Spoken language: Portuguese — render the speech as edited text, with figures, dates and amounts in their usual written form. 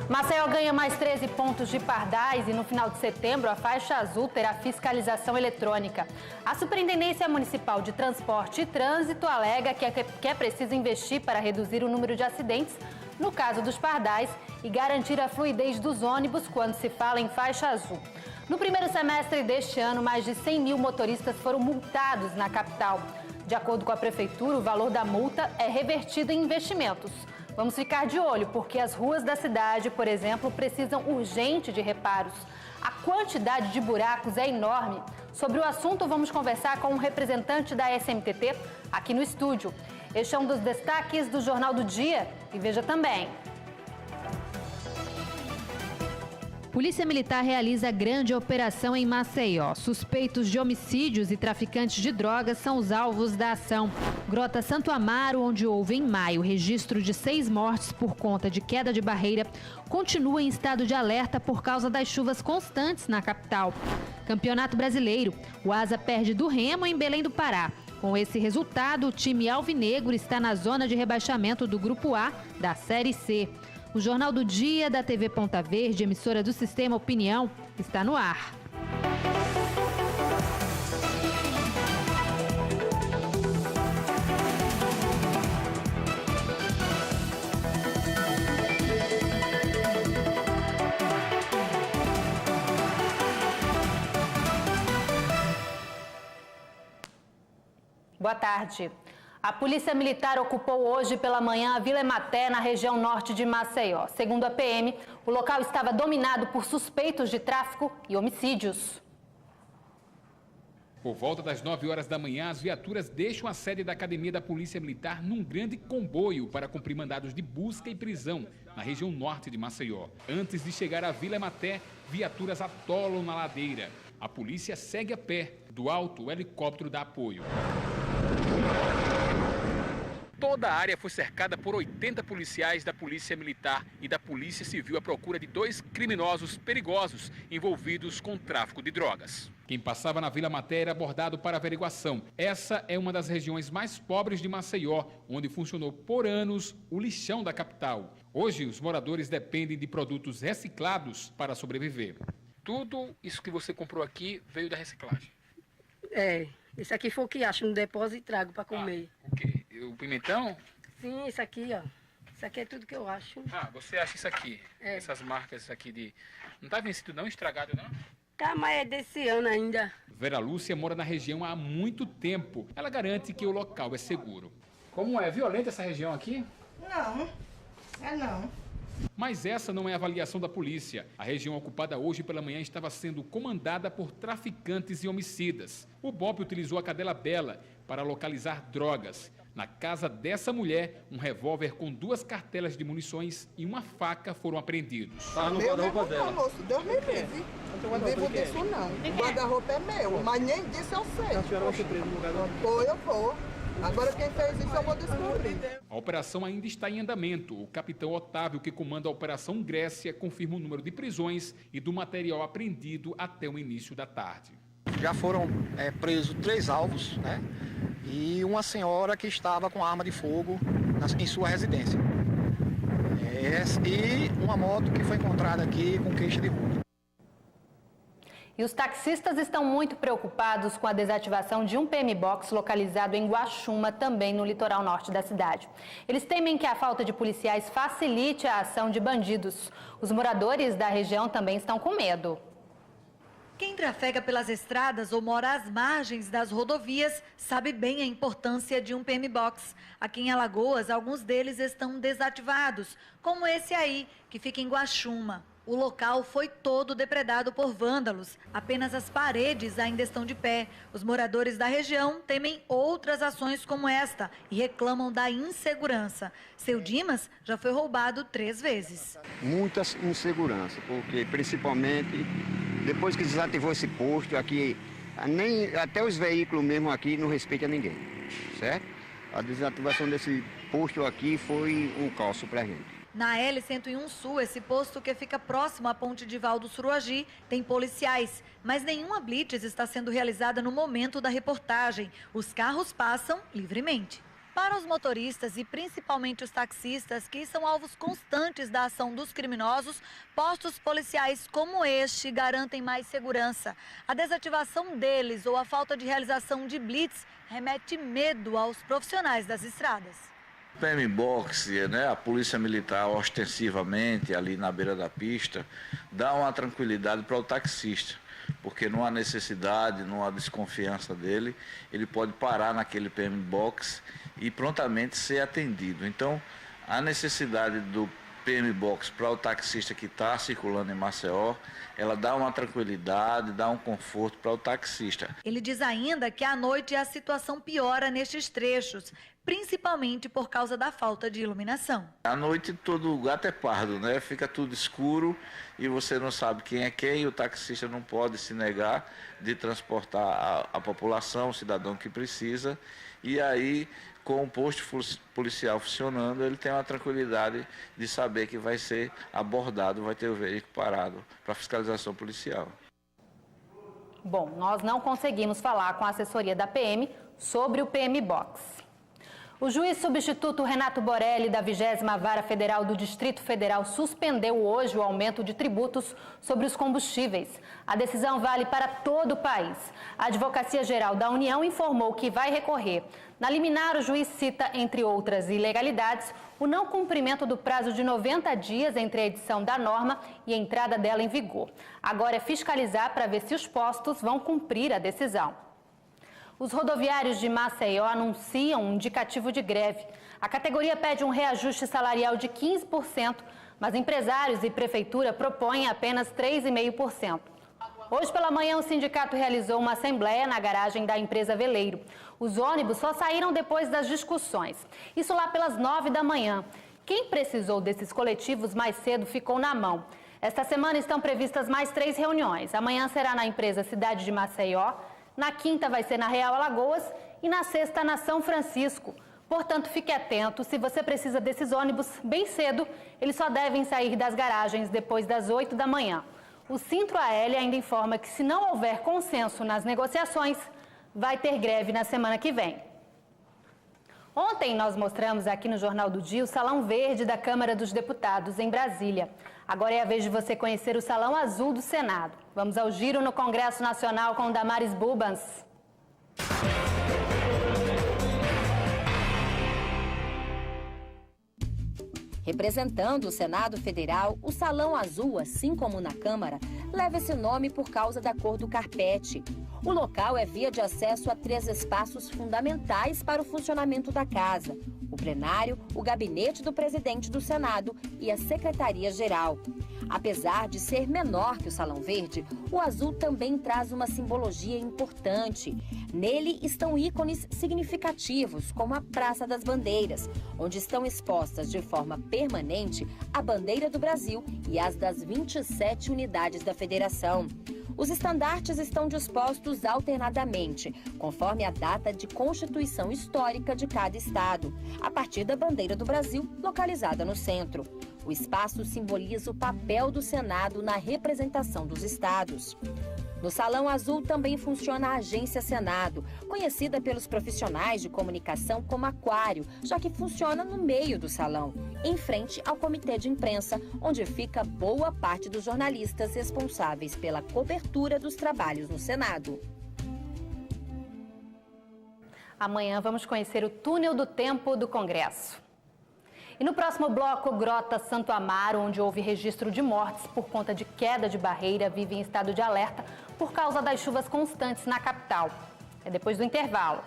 Maceió ganha mais 13 pontos de pardais e no final de setembro a faixa azul terá fiscalização eletrônica. A Superintendência Municipal de Transporte e Trânsito alega que é preciso investir para reduzir o número de acidentes no caso dos pardais e garantir a fluidez dos ônibus quando se fala em faixa azul. No primeiro semestre deste ano, mais de 100 mil motoristas foram multados na capital. De acordo com a Prefeitura, o valor da multa é revertido em investimentos. Vamos ficar de olho, porque as ruas da cidade, por exemplo, precisam urgente de reparos. A quantidade de buracos é enorme. Sobre o assunto, vamos conversar com um representante da SMTT aqui no estúdio. Este é um dos destaques do Jornal do Dia. E veja também. Polícia Militar realiza grande operação em Maceió. Suspeitos de homicídios e traficantes de drogas são os alvos da ação. Grota Santo Amaro, onde houve em maio registro de 6 mortes por conta de queda de barreira, continua em estado de alerta por causa das chuvas constantes na capital. Campeonato Brasileiro. O Asa perde do Remo em Belém do Pará. Com esse resultado, o time alvinegro está na zona de rebaixamento do Grupo A da Série C. O Jornal do Dia da TV Ponta Verde, emissora do Sistema Opinião, está no ar. Boa tarde. A Polícia Militar ocupou hoje pela manhã a Vila Ematé, na região norte de Maceió. Segundo a PM, o local estava dominado por suspeitos de tráfico e homicídios. Por volta das 9 horas da manhã, as viaturas deixam a sede da Academia da Polícia Militar num grande comboio para cumprir mandados de busca e prisão na região norte de Maceió. Antes de chegar à Vila Ematé, viaturas atolam na ladeira. A polícia segue a pé. Do alto, o helicóptero dá apoio. Toda a área foi cercada por 80 policiais da Polícia Militar e da Polícia Civil à procura de 2 criminosos perigosos envolvidos com tráfico de drogas. Quem passava na Vila Ematé era abordado para averiguação. Essa é uma das regiões mais pobres de Maceió, onde funcionou por anos o lixão da capital. Hoje, os moradores dependem de produtos reciclados para sobreviver. Tudo isso que você comprou aqui veio da reciclagem? Esse aqui foi o que acho no depósito e trago para comer. O quê? O pimentão? Sim, isso aqui, ó. Isso aqui é tudo que eu acho. Você acha isso aqui? Essas marcas aqui de... Não tá vencido não, estragado não? Tá, mas é desse ano ainda. Vera Lúcia mora na região há muito tempo. Ela garante que o local é seguro. Como é? Violenta essa região aqui? Não, não. Mas essa não é a avaliação da polícia. A região ocupada hoje pela manhã estava sendo comandada por traficantes e homicidas. O BOP utilizou a cadela Bela para localizar drogas. Na casa dessa mulher, um revólver com 2 cartelas de munições e uma faca foram apreendidos. Tá no guarda-roupa dela. Moço, Deus me livre. Não vivo disso não. O guarda-roupa é meu, mas nem disso eu sei. A senhora vai ser presa no lugar do... Eu vou. Agora quem fez isso eu vou descobrir. A operação ainda está em andamento. O capitão Otávio, que comanda a Operação Grécia, confirma o número de prisões e do material apreendido até o início da tarde. Já foram presos 3 alvos, né? E uma senhora que estava com arma de fogo em sua residência. E uma moto que foi encontrada aqui com queixa de roubo. E os taxistas estão muito preocupados com a desativação de um PM-Box localizado em Guaxuma, também no litoral norte da cidade. Eles temem que a falta de policiais facilite a ação de bandidos. Os moradores da região também estão com medo. Quem trafega pelas estradas ou mora às margens das rodovias sabe bem a importância de um PM-Box. Aqui em Alagoas, alguns deles estão desativados, como esse aí, que fica em Guaxuma. O local foi todo depredado por vândalos. Apenas as paredes ainda estão de pé. Os moradores da região temem outras ações como esta e reclamam da insegurança. Seu Dimas já foi roubado 3 vezes. Muita insegurança, porque principalmente depois que desativou esse posto aqui, até os veículos mesmo aqui não respeitam ninguém, certo? A desativação desse posto aqui foi um caos pra gente. Na L-101 Sul, esse posto que fica próximo à ponte de Valdo Suruagi, tem policiais, mas nenhuma blitz está sendo realizada no momento da reportagem. Os carros passam livremente. Para os motoristas e principalmente os taxistas, que são alvos constantes da ação dos criminosos, postos policiais como este garantem mais segurança. A desativação deles ou a falta de realização de blitz remete medo aos profissionais das estradas. PMBOX, né, a Polícia Militar ostensivamente ali na beira da pista, dá uma tranquilidade para o taxista, porque não há necessidade, não há desconfiança dele, ele pode parar naquele PMBOX e prontamente ser atendido. Então, a necessidade do PMBOX para o taxista que está circulando em Maceió, ela dá uma tranquilidade, dá um conforto para o taxista. Ele diz ainda que à noite a situação piora nestes trechos, principalmente por causa da falta de iluminação. À noite todo gato é pardo, né? Fica tudo escuro e você não sabe quem é quem, e o taxista não pode se negar de transportar a população, o cidadão que precisa, e aí com o posto policial funcionando, ele tem uma tranquilidade de saber que vai ser abordado, vai ter o veículo parado para fiscalização policial. Bom, nós não conseguimos falar com a assessoria da PM sobre o PMBOX. O juiz substituto Renato Borelli, da 20ª Vara Federal do Distrito Federal, suspendeu hoje o aumento de tributos sobre os combustíveis. A decisão vale para todo o país. A Advocacia Geral da União informou que vai recorrer. Na liminar, o juiz cita, entre outras ilegalidades, o não cumprimento do prazo de 90 dias entre a edição da norma e a entrada dela em vigor. Agora é fiscalizar para ver se os postos vão cumprir a decisão. Os rodoviários de Maceió anunciam um indicativo de greve. A categoria pede um reajuste salarial de 15%, mas empresários e prefeitura propõem apenas 3,5%. Hoje pela manhã, o sindicato realizou uma assembleia na garagem da empresa Veleiro. Os ônibus só saíram depois das discussões. Isso lá pelas 9 da manhã. Quem precisou desses coletivos mais cedo ficou na mão. Esta semana estão previstas mais 3 reuniões. Amanhã será na empresa Cidade de Maceió, na quinta vai ser na Real Alagoas e na sexta na São Francisco. Portanto, fique atento, se você precisa desses ônibus bem cedo, eles só devem sair das garagens depois das 8 da manhã. O Sintro-AL ainda informa que se não houver consenso nas negociações, vai ter greve na semana que vem. Ontem nós mostramos aqui no Jornal do Dia o Salão Verde da Câmara dos Deputados, em Brasília. Agora é a vez de você conhecer o Salão Azul do Senado. Vamos ao giro no Congresso Nacional com Damares Bubans. Representando o Senado Federal, o Salão Azul, assim como na Câmara, leva esse nome por causa da cor do carpete. O local é via de acesso a 3 espaços fundamentais para o funcionamento da casa: o plenário, o gabinete do presidente do Senado e a secretaria-geral. Apesar de ser menor que o Salão Verde, o azul também traz uma simbologia importante. Nele estão ícones significativos, como a Praça das Bandeiras, onde estão expostas de forma permanente a bandeira do Brasil e as das 27 unidades da Federação. Os estandartes estão dispostos alternadamente, conforme a data de constituição histórica de cada estado, a partir da bandeira do Brasil, localizada no centro. O espaço simboliza o papel do Senado na representação dos estados. No Salão Azul também funciona a Agência Senado, conhecida pelos profissionais de comunicação como aquário, já que funciona no meio do salão, em frente ao comitê de imprensa, onde fica boa parte dos jornalistas responsáveis pela cobertura dos trabalhos no Senado. Amanhã vamos conhecer o túnel do tempo do Congresso. E no próximo bloco, Grota Santo Amaro, onde houve registro de mortes por conta de queda de barreira, vive em estado de alerta por causa das chuvas constantes na capital. É depois do intervalo.